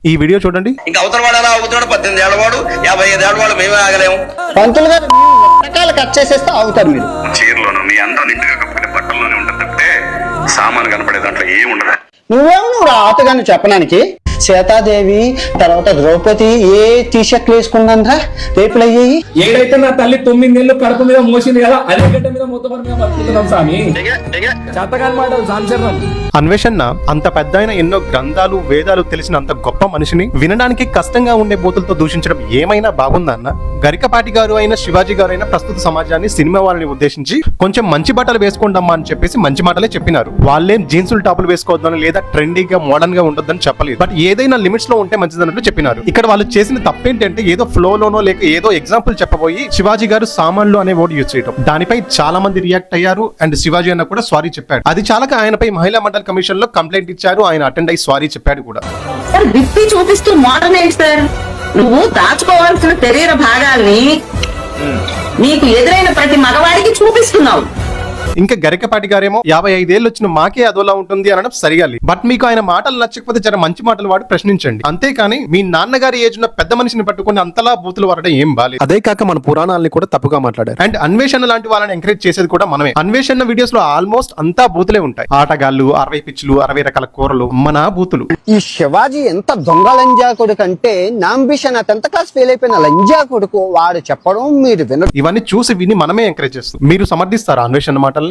ఈ వీడియో చూడండి. ఇంకా అవతల వాడు అలా అవుతాడు, 18 ఏళ్ళ వాడు 55 ఏళ్ళ వాడు మేమే ఆగలేము. పంతులు గారు రకాలు కట్ చేసేస్తే అవుతారు మీరు. చీరలోను మీ అందం నిండుగా కప్పుకునే బట్టల్లోనే ఉంటుంది తప్పితే సామాను కనపడే దాంట్లో ఏం ఉండదు. నువ్వు రాతగాని చెప్పడానికి సీతాదేవి తర్వాత ద్రౌపది ఏ టీషర్ట్లు వేసుకున్నారా రేపులు అయ్యాయి. ఏడైతే నా తల్లి 9 నెలలు కడుపు మీద మోసింది కదా, అదే గడ్డ మీద మొత్తం మీద బతుకుతున్నాం స్వామి. చేతగాని మాటలు సంచలనం. అన్వేషణ అంత పెద్ద ఎన్నో గ్రంథాలు వేదాలు తెలిసిన అంత గొప్ప మనిషిని వినడానికి కష్టంగా ఉండే బూతులతో దూషించడం ఏమైనా బాగుందన్న? గరికపాటి గారు అయినా శివాజీ గారు అయినా ప్రస్తుత సమాజాన్ని సినిమా వాళ్ళని ఉద్దేశించి కొంచెం మంచి బట్టలు వేసుకోండమ్మా అని చెప్పేసి మంచి మాటలే చెప్పినారు. వాళ్ళేం జీన్సులు టాపులు వేసుకోవద్దని లేదా ట్రెండీగా మోడర్న్ గా ఉండొద్దని చెప్పలేదు. బట్ ఏదైనా లిమిట్స్ లో ఉంటే మంచిదన్నట్లు చెప్పినారు. ఇక్కడ వాళ్ళు చేసిన తప్పేంటంటే ఏదో ఫ్లో లోనో లేక ఏదో ఎగ్జాంపుల్ చెప్పబోయి శివాజీ గారు సామాన్లు అనే వర్డ్ యూజ్ చేయడం, దానిపై చాలా మంది రియాక్ట్ అయ్యారు. అండ్ శివాజీ అన్న కూడా సారీ చెప్పాడు. అది చాలక ఆయనపై మహిళా మండలి కమిషన్ లో కంప్లైంట్ ఇచ్చారు. ఆయన అటెండ్ అయ్యి సారీ చెప్పాడు కూడా. సార్ విప్పి చూపిస్తూ మోడర్న్ ఏంటి సార్? నువ్వు దాచుకోవాల్సిన శరీర భాగాల్ని నీకు ఎదురైన ప్రతి మగవాడికి చూపిస్తున్నావు. ఇంకా గరికపాటి గారేమో 55 ఏళ్ళు వచ్చిన మాకే అదోలా ఉంటుంది అనడం సరిగాలి. బట్ మీకు ఆయన మాటలు నచ్చకపోతే జర మంచి మాటలు వాడి ప్రశ్నించండి. అంతేకాని మీ నాన్నగారి ఏజ్ ఉన్న పెద్ద మనిషిని పట్టుకుని అంతలా బూతులు వాడడం ఏం బాలేదు. అదే కాక మన పురాణాలని కూడా తప్పుగా మాట్లాడారు. అండ్ అన్వేషణ లాంటి వాళ్ళని ఎంకరేజ్ చేసేది కూడా మనమే. అన్వేషణ వీడియోస్ లో ఆల్మోస్ట్ అంతా బూతులే ఉంటాయి. ఆటగాళ్ళు, 60 పిచ్చులు, 60 రకాల కూరలు, మన బూతులు. ఈ శివాజీ ఎంత దొంగ లంజా కొడుకు అంటే నా అంబిషన్ 10th క్లాస్ ఫెయిల్ అయిపోయిన లంజా కొడుకు వాడు చెప్పడం మీరు వినరు. ఇవన్నీ చూసి విని మనమే ఎంకరేజ్ చేస్తాం. మీరు సమర్థిస్తారా అన్వేషణ మాటలు?